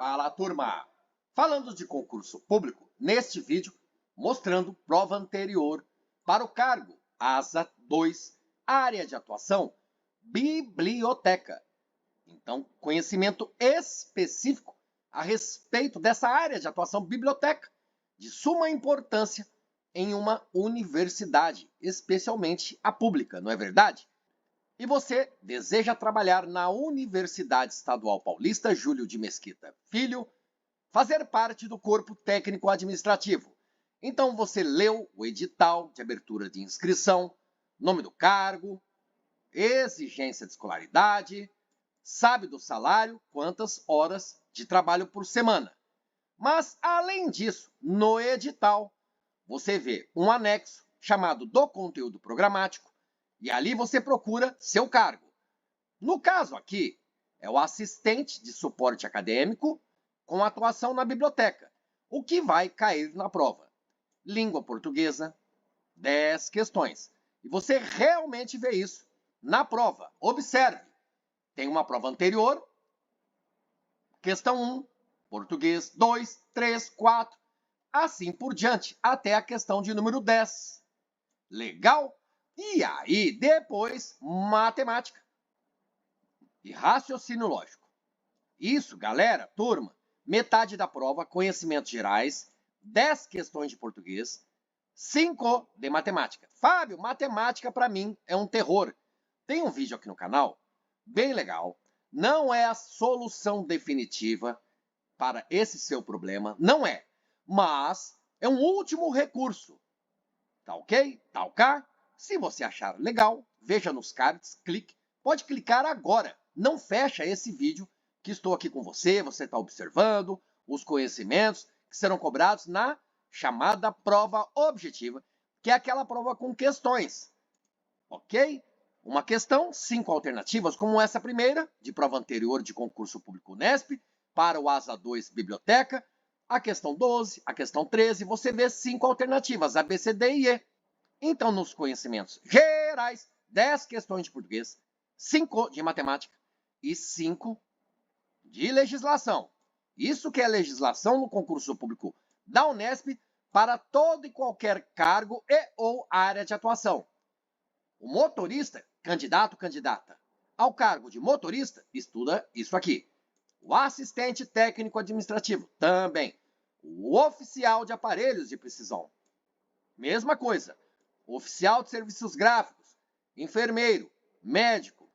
Fala, turma! Falando de concurso público, neste vídeo, mostrando prova anterior para o cargo ASA 2, área de atuação, biblioteca. Então, conhecimento específico a respeito dessa área de atuação biblioteca, de suma importância em uma universidade, especialmente a pública, não é verdade? E você deseja trabalhar na Universidade Estadual Paulista Júlio de Mesquita Filho, fazer parte do corpo técnico administrativo. Então você leu o edital de abertura de inscrição, nome do cargo, exigência de escolaridade, sabe do salário, quantas horas de trabalho por semana. Mas, além disso, no edital, você vê um anexo chamado do conteúdo programático, e ali você procura seu cargo. No caso aqui, é o assistente de suporte acadêmico com atuação na biblioteca, o que vai cair na prova. Língua portuguesa, 10 questões. E você realmente vê isso na prova. Observe, tem uma prova anterior, questão 1, português 2, 3, 4, assim por diante, até a questão de número 10. Legal? E aí, depois, matemática e raciocínio lógico. Isso, galera, turma, metade da prova, conhecimentos gerais, 10 questões de português, 5 de matemática. Fábio, matemática para mim é um terror. Tem um vídeo aqui no canal, bem legal. Não é a solução definitiva para esse seu problema, não é. Mas é um último recurso. Tá ok? Tá ok? Se você achar legal, veja nos cards, clique. Pode clicar agora. Não fecha esse vídeo que estou aqui com você. Você está observando os conhecimentos que serão cobrados na chamada prova objetiva, que é aquela prova com questões. Ok? Uma questão, 5 alternativas, como essa primeira, de prova anterior de concurso público Unesp, para o ASA 2 Biblioteca. A questão 12, a questão 13, você vê 5 alternativas, A, B, C, D e E. Então, nos conhecimentos gerais, 10 questões de português, 5 de matemática e 5 de legislação. Isso que é legislação no concurso público da Unesp para todo e qualquer cargo e ou área de atuação. O motorista, candidato, candidata ao cargo de motorista, estuda isso aqui. O assistente técnico administrativo, também. O oficial de aparelhos de precisão, mesma coisa. Oficial de serviços gráficos, enfermeiro, médico,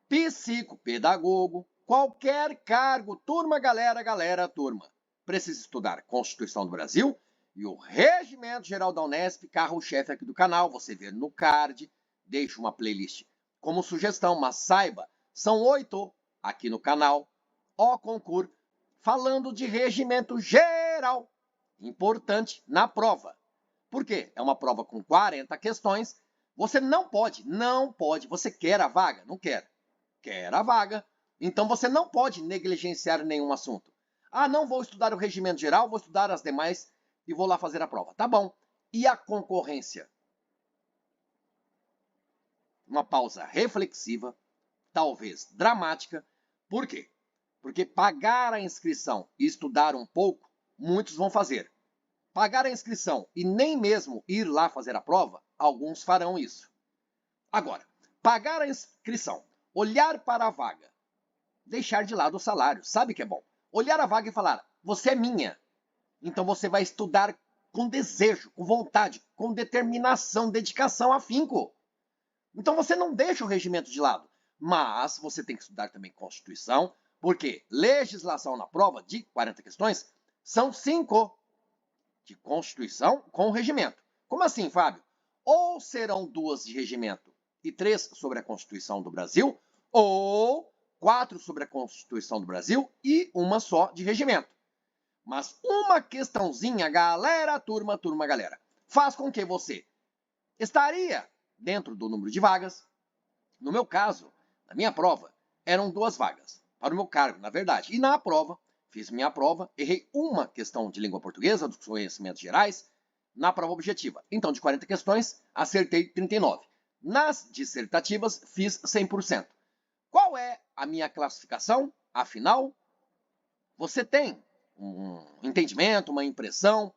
psicopedagogo, qualquer cargo, turma, galera, turma. Precisa estudar Constituição do Brasil e o Regimento Geral da Unesp, carro-chefe aqui do canal, você vê no card, deixo uma playlist como sugestão, mas saiba, são 8 aqui no canal, o concurso, falando de regimento geral, importante na prova. Por quê? É uma prova com 40 questões. Você não pode, você quer a vaga? Não quer. Quer a vaga. Então você não pode negligenciar nenhum assunto. Ah, não vou estudar o regimento geral, vou estudar as demais e vou lá fazer a prova. Tá bom. E a concorrência? Uma pausa reflexiva, talvez dramática. Por quê? Porque pagar a inscrição e estudar um pouco, muitos vão fazer. Pagar a inscrição e nem mesmo ir lá fazer a prova, alguns farão isso. Agora, pagar a inscrição, olhar para a vaga, deixar de lado o salário, sabe que é bom? Olhar a vaga e falar, você é minha. Então você vai estudar com desejo, com vontade, com determinação, dedicação, afinco. Então você não deixa o regimento de lado, mas você tem que estudar também Constituição, porque legislação na prova de 40 questões são 5 de Constituição com regimento. Como assim, Fábio? Ou serão 2 de regimento e 3 sobre a Constituição do Brasil, ou 4 sobre a Constituição do Brasil e uma só de regimento. Mas uma questãozinha, galera, turma, galera, faz com que você estaria dentro do número de vagas. No meu caso, na minha prova, eram 2 vagas para o meu cargo, na verdade. E na prova, fiz minha prova, errei uma questão de língua portuguesa, dos conhecimentos gerais, na prova objetiva. Então, de 40 questões, acertei 39. Nas dissertativas, fiz 100%. Qual é a minha classificação? Afinal, você tem um entendimento, uma impressão.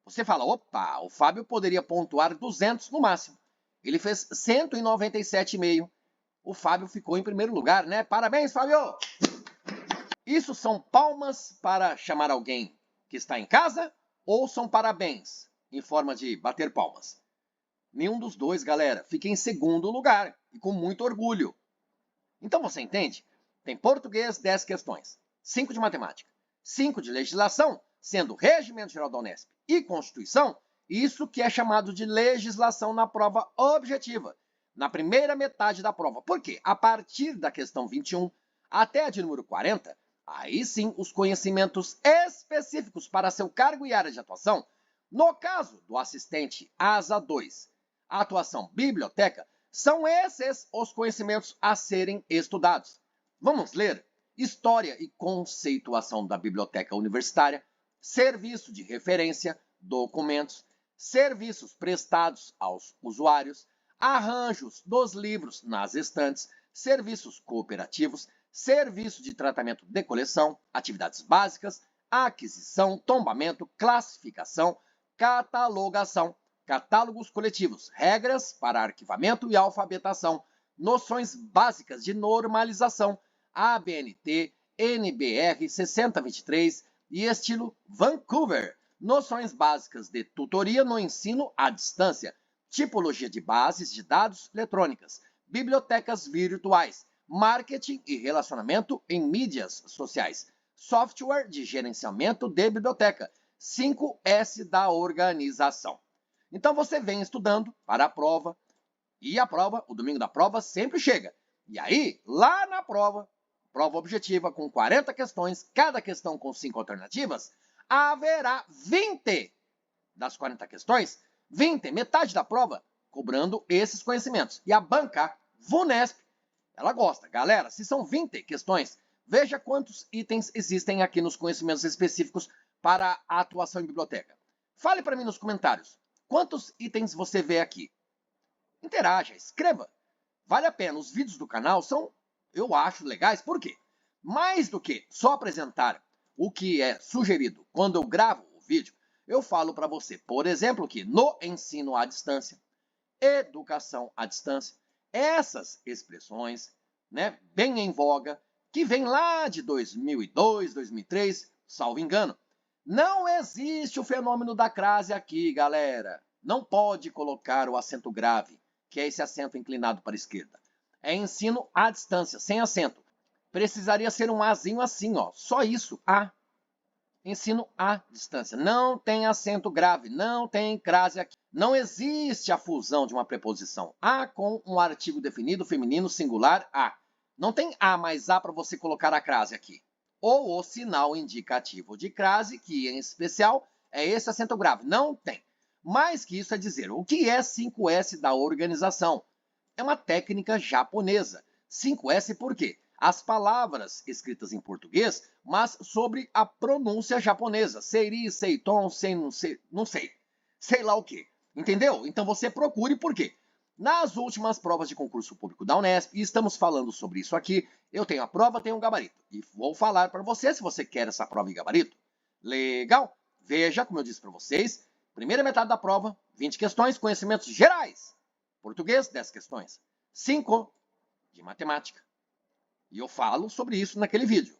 Você fala, opa, o Fábio poderia pontuar 200 no máximo. Ele fez 197,5. O Fábio ficou em primeiro lugar, né? Parabéns, Fábio! Isso são palmas para chamar alguém que está em casa ou são parabéns em forma de bater palmas? Nenhum dos dois, galera. Fica em segundo lugar e com muito orgulho. Então você entende? Tem português, 10 questões, 5 de matemática, 5 de legislação, sendo Regimento Geral da Unesp e Constituição, isso que é chamado de legislação na prova objetiva, na primeira metade da prova. Por quê? A partir da questão 21 até a de número 40, aí sim os conhecimentos específicos para seu cargo e área de atuação. No caso do assistente ASA 2, a atuação biblioteca, são esses os conhecimentos a serem estudados. Vamos ler História e Conceituação da Biblioteca Universitária, Serviço de Referência, Documentos, Serviços prestados aos usuários, Arranjos dos livros nas estantes, Serviços cooperativos, Serviço de Tratamento de Coleção, Atividades básicas, Aquisição, Tombamento, Classificação, Catalogação, Catálogos coletivos, regras para arquivamento e alfabetação, noções básicas de normalização, ABNT, NBR 6023 e estilo Vancouver, noções básicas de tutoria no ensino à distância, tipologia de bases de dados eletrônicas, bibliotecas virtuais, marketing e relacionamento em mídias sociais, software de gerenciamento de biblioteca, 5S da organização. Então você vem estudando para a prova, e a prova, o domingo da prova, sempre chega. E aí, lá na prova objetiva, com 40 questões, cada questão com 5 alternativas, haverá 20 das 40 questões, 20, metade da prova, cobrando esses conhecimentos. E a banca VUNESP, ela gosta. Galera, se são 20 questões, veja quantos itens existem aqui nos conhecimentos específicos para a atuação em biblioteca. Fale para mim nos comentários. Quantos itens você vê aqui? Interaja, escreva. Vale a pena. Os vídeos do canal são, eu acho, legais. Por quê? Mais do que só apresentar o que é sugerido quando eu gravo o vídeo, eu falo para você, por exemplo, que no ensino à distância, educação à distância, essas expressões, né, bem em voga, que vem lá de 2002, 2003, salvo engano, não existe o fenômeno da crase aqui, galera. Não pode colocar o acento grave, que é esse acento inclinado para a esquerda. É ensino à distância, sem acento. Precisaria ser um Azinho assim, ó. Só isso, A. Ensino à distância. Não tem acento grave, não tem crase aqui. Não existe a fusão de uma preposição A com um artigo definido feminino singular A. Não tem A mais A para você colocar a crase aqui. Ou o sinal indicativo de crase, que em especial é esse acento grave. Não tem. Mais que isso é dizer, o que é 5S da organização? É uma técnica japonesa. 5S por quê? As palavras escritas em português, mas sobre a pronúncia japonesa. Seiri, seiton, sei, não sei. Sei lá o quê. Entendeu? Então você procure por quê? Nas últimas provas de concurso público da Unesp, e estamos falando sobre isso aqui, eu tenho a prova, tenho um gabarito. E vou falar para você se você quer essa prova em gabarito. Legal? Veja, como eu disse para vocês, primeira metade da prova, 20 questões, conhecimentos gerais. Português, 10 questões. 5 de matemática. E eu falo sobre isso naquele vídeo.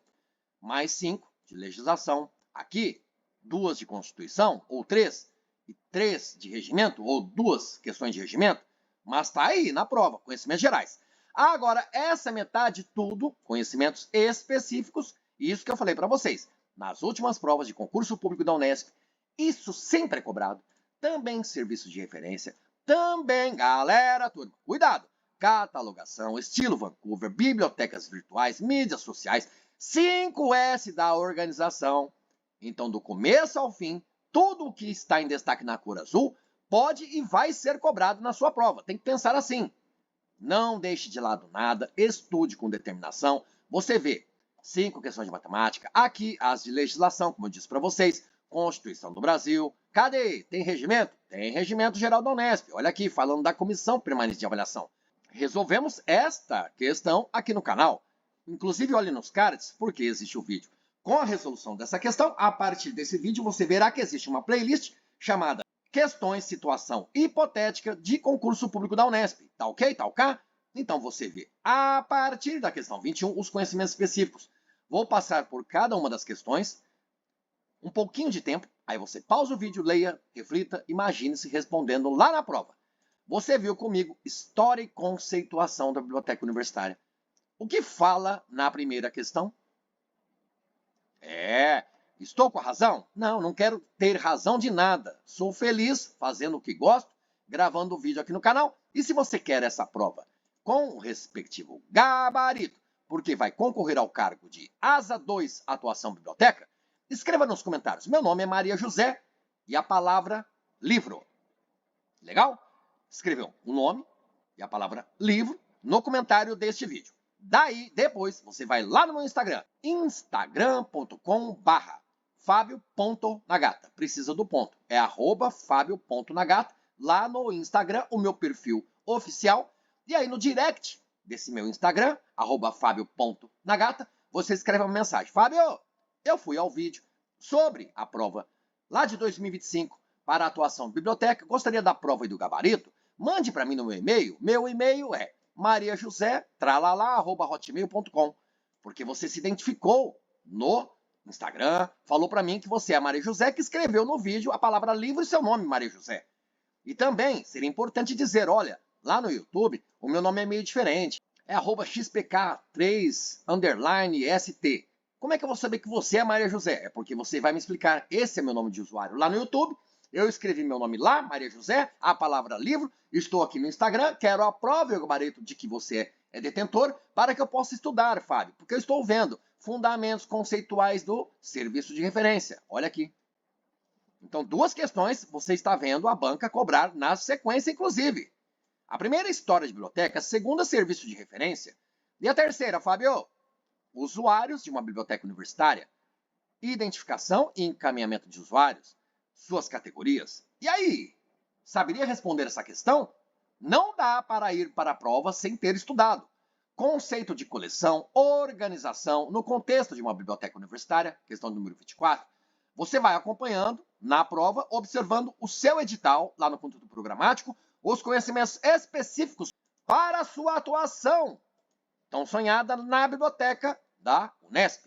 Mais 5 de legislação. Aqui, 2 de Constituição, ou 3. E 3 de regimento, ou 2 questões de regimento. Mas está aí na prova, conhecimentos gerais. Agora, essa metade, tudo, conhecimentos específicos, isso que eu falei para vocês. Nas últimas provas de concurso público da Unesp, isso sempre é cobrado. Também serviços de referência. Também, galera, turma, cuidado. Catalogação, estilo Vancouver, bibliotecas virtuais, mídias sociais, 5S da organização. Então, do começo ao fim, tudo o que está em destaque na cor azul pode e vai ser cobrado na sua prova. Tem que pensar assim. Não deixe de lado nada, estude com determinação. Você vê 5 questões de matemática, aqui as de legislação, como eu disse para vocês, Constituição do Brasil. Cadê? Tem regimento? Tem Regimento Geral da Unesp. Olha aqui, falando da Comissão Permanente de Avaliação. Resolvemos esta questão aqui no canal. Inclusive, olhe nos cards, porque existe o vídeo. Com a resolução dessa questão, a partir desse vídeo você verá que existe uma playlist chamada Questões Situação Hipotética de Concurso Público da Unesp. Tá ok? Tá ok? Então você vê, a partir da questão 21, os conhecimentos específicos. Vou passar por cada uma das questões, um pouquinho de tempo, aí você pausa o vídeo, leia, reflita, imagine-se respondendo lá na prova. Você viu comigo História e Conceituação da Biblioteca Universitária. O que fala na primeira questão? Estou com a razão? Não, não quero ter razão de nada. Sou feliz fazendo o que gosto, gravando o vídeo aqui no canal. E se você quer essa prova com o respectivo gabarito, porque vai concorrer ao cargo de ASA 2 Atuação Biblioteca, escreva nos comentários. Meu nome é Maria José e a palavra livro. Legal? Escreveu o nome e a palavra livro no comentário deste vídeo. Daí, depois, você vai lá no meu Instagram, instagram.com/fabio.nagata. Precisa do ponto. É @fabio.nagata. Lá no Instagram, o meu perfil oficial. E aí no direct desse meu Instagram, @fabio.nagata, você escreve uma mensagem. Fábio, eu fui ao vídeo sobre a prova lá de 2025 para a atuação de biblioteca. Gostaria da prova e do gabarito? Mande para mim no meu e-mail. Meu e-mail é mariajosé@hotmail.com, porque você se identificou no Instagram, falou para mim que você é a Maria José, que escreveu no vídeo a palavra livro e seu nome, Maria José. E também seria importante dizer, olha, lá no YouTube o meu nome é meio diferente, é @xpk3_st. Como é que eu vou saber que você é a Maria José? É porque você vai me explicar, esse é meu nome de usuário lá no YouTube. Eu escrevi meu nome lá, Maria José, a palavra livro, estou aqui no Instagram, quero a prova e o gabarito de que você é detentor para que eu possa estudar, Fábio, porque eu estou vendo fundamentos conceituais do serviço de referência. Olha aqui. Então, duas questões você está vendo a banca cobrar na sequência, inclusive. A primeira, história de biblioteca, a segunda, serviço de referência. E a terceira, Fábio, usuários de uma biblioteca universitária, identificação e encaminhamento de usuários, suas categorias. E aí, saberia responder essa questão? Não dá para ir para a prova sem ter estudado. Conceito de coleção, organização, no contexto de uma biblioteca universitária, questão número 24. Você vai acompanhando na prova, observando o seu edital, lá no conteúdo programático, os conhecimentos específicos para a sua atuação, tão sonhada na biblioteca da Unesp.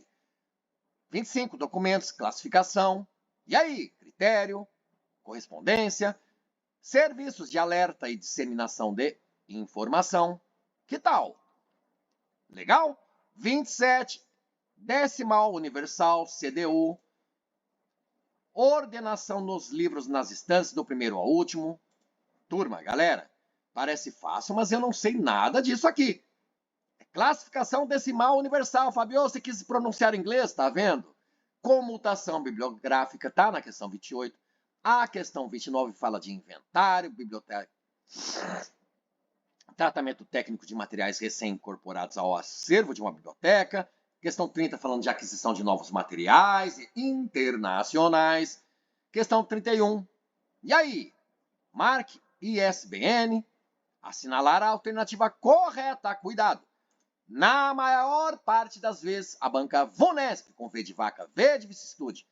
25 documentos, classificação. E aí, critério, correspondência, serviços de alerta e disseminação de informação. Que tal? Legal? 27, decimal universal, CDU, ordenação nos livros nas estantes do primeiro ao último. Turma, galera, parece fácil, mas eu não sei nada disso aqui. Classificação decimal universal. Fabio, você quis pronunciar em inglês, tá vendo? Comutação bibliográfica, tá na questão 28. A questão 29 fala de inventário, biblioteca, tratamento técnico de materiais recém-incorporados ao acervo de uma biblioteca. Questão 30 falando de aquisição de novos materiais internacionais. Questão 31. E aí? Marque ISBN. Assinalar a alternativa correta. Cuidado. Na maior parte das vezes, a banca VUNESP, com V de vaca, V de vicissitude,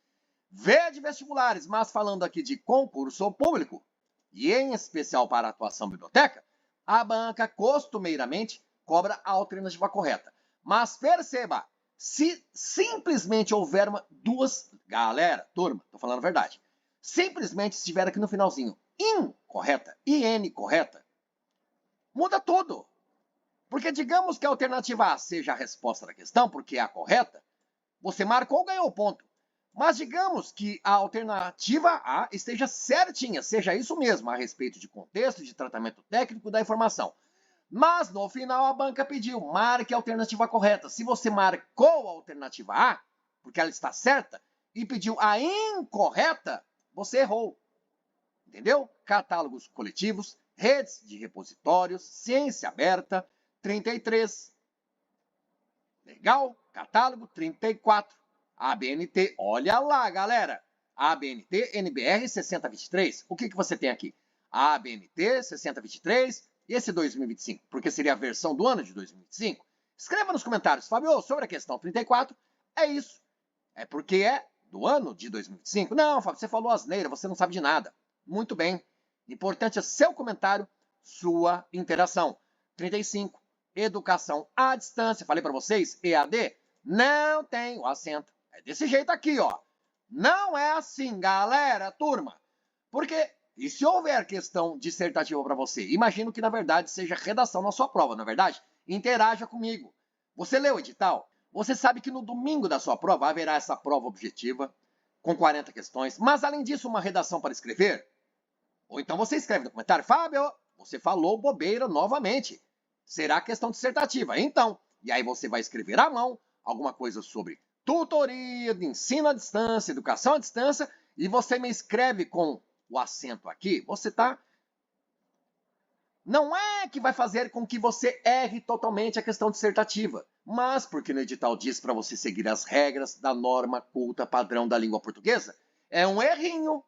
V de vestibulares, mas falando aqui de concurso público, e em especial para a atuação biblioteca, a banca costumeiramente cobra a alternativa correta. Mas perceba, se simplesmente houver galera, turma, tô falando a verdade, simplesmente estiver aqui no finalzinho, incorreta, IN correta, muda tudo. Porque digamos que a alternativa A seja a resposta da questão, porque é a correta, você marcou, ganhou o ponto. Mas digamos que a alternativa A esteja certinha, seja isso mesmo, a respeito de contexto, de tratamento técnico da informação. Mas no final a banca pediu, marque a alternativa correta. Se você marcou a alternativa A, porque ela está certa, e pediu a incorreta, você errou. Entendeu? Catálogos coletivos, redes de repositórios, ciência aberta, 33. Legal? Catálogo 34. ABNT, olha lá, galera. ABNT NBR 6023. O que você tem aqui? ABNT 6023 e esse 2025, porque seria a versão do ano de 2025. Escreva nos comentários, Fabio, sobre a questão 34. É isso. É porque é do ano de 2025? Não, Fábio, você falou asneira, você não sabe de nada. Muito bem. Importante é seu comentário, sua interação. 35. Educação à distância. Falei para vocês, EAD? Não tem o acento. É desse jeito aqui, ó. Não é assim, galera, turma. Porque, e se houver questão dissertativa para você? Imagino que, na verdade, seja redação na sua prova, não é verdade? Interaja comigo. Você leu o edital? Você sabe que no domingo da sua prova haverá essa prova objetiva, com 40 questões, mas além disso, uma redação para escrever? Ou então você escreve no comentário, Fábio, você falou bobeira novamente. Será questão dissertativa. Então, e aí você vai escrever à mão alguma coisa sobre tutoria, de ensino à distância, educação à distância, e você me escreve com o acento aqui, você tá... Não é que vai fazer com que você erre totalmente a questão dissertativa, mas porque no edital diz para você seguir as regras da norma culta padrão da língua portuguesa, é um errinho.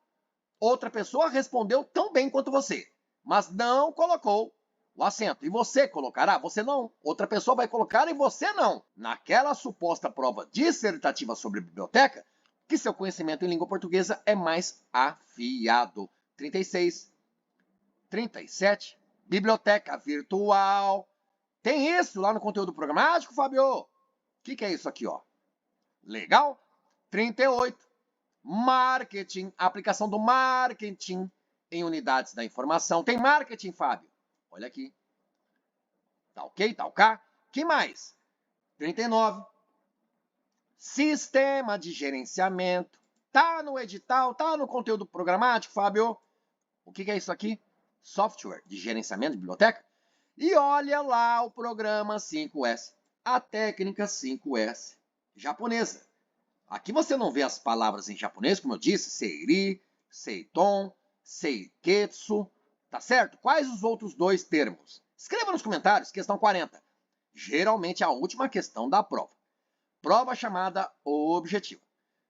Outra pessoa respondeu tão bem quanto você, mas não colocou o acento. E você colocará? Você não. Outra pessoa vai colocar e você não. Naquela suposta prova dissertativa sobre biblioteca, que seu conhecimento em língua portuguesa é mais afiado. 36, 37, biblioteca virtual. Tem isso lá no conteúdo programático, Fábio? O que é isso aqui, ó? Legal? 38. Marketing, aplicação do marketing em unidades da informação. Tem marketing, Fábio? Olha aqui. Tá ok? Tá ok? Que mais? 39. Sistema de gerenciamento. Tá no edital, tá no conteúdo programático, Fábio? O que é isso aqui? Software de gerenciamento de biblioteca. E olha lá o programa 5S, a técnica 5S japonesa. Aqui você não vê as palavras em japonês, como eu disse, seiri, seiton, seiketsu, tá certo? Quais os outros dois termos? Escreva nos comentários, questão 40. Geralmente a última questão da prova. Prova chamada objetiva,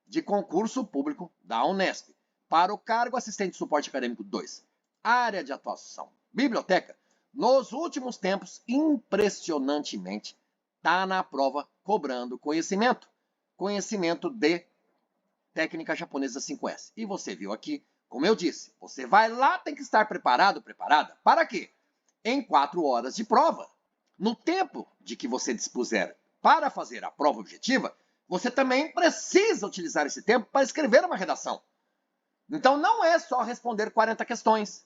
de concurso público da Unesp, para o cargo assistente de suporte acadêmico 2. Área de atuação, biblioteca, nos últimos tempos, impressionantemente, tá na prova cobrando conhecimento. Conhecimento de técnica japonesa 5S. E você viu aqui, como eu disse, você vai lá, tem que estar preparado, preparada. Para quê? Em 4 horas de prova. No tempo de que você dispuser para fazer a prova objetiva, você também precisa utilizar esse tempo para escrever uma redação. Então não é só responder 40 questões,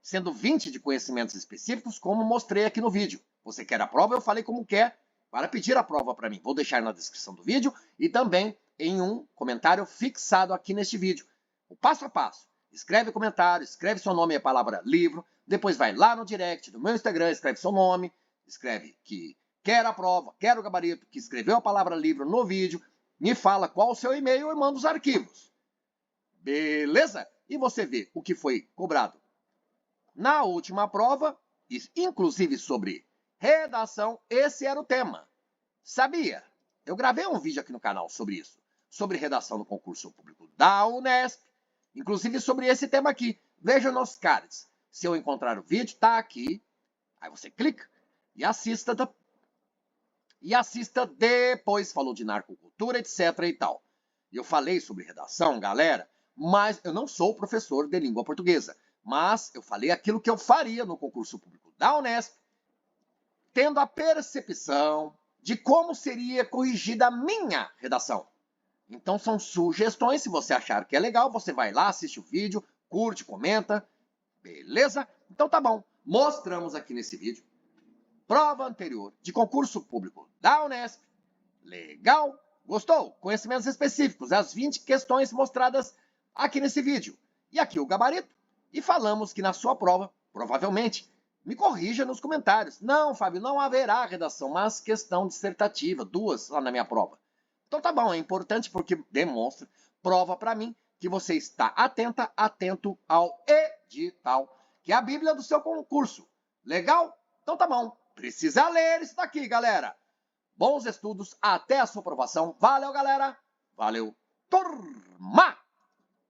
sendo 20 de conhecimentos específicos, como mostrei aqui no vídeo. Você quer a prova? Eu falei como quer. Para pedir a prova para mim, vou deixar na descrição do vídeo e também em um comentário fixado aqui neste vídeo. O passo a passo. Escreve comentário, escreve seu nome e a palavra livro, depois vai lá no direct do meu Instagram, escreve seu nome, escreve que quer a prova, quer o gabarito, que escreveu a palavra livro no vídeo, me fala qual o seu e-mail e manda os arquivos. Beleza? E você vê o que foi cobrado na última prova, inclusive sobre redação, esse era o tema. Sabia? Eu gravei um vídeo aqui no canal sobre isso. Sobre redação no concurso público da Unesp. Inclusive sobre esse tema aqui. Veja nos cards. Se eu encontrar o vídeo, tá aqui. Aí você clica e assista. E assista depois. Falou de narcocultura, etc e tal. Eu falei sobre redação, galera, mas eu não sou professor de língua portuguesa. Mas eu falei aquilo que eu faria no concurso público da Unesp, tendo a percepção de como seria corrigida a minha redação. Então são sugestões, se você achar que é legal, você vai lá, assiste o vídeo, curte, comenta, beleza? Então tá bom, mostramos aqui nesse vídeo prova anterior de concurso público da Unesp. Legal? Gostou? Conhecimentos específicos, as 20 questões mostradas aqui nesse vídeo. E aqui o gabarito. E falamos que na sua prova, provavelmente, me corrija nos comentários. Não, Fábio, não haverá redação, mas questão dissertativa, 2 lá na minha prova. Então tá bom, é importante porque demonstra, prova para mim que você está atenta, atento ao edital, que é a Bíblia do seu concurso. Legal? Então tá bom. Precisa ler isso daqui, galera. Bons estudos, até a sua aprovação. Valeu, galera. Valeu, turma!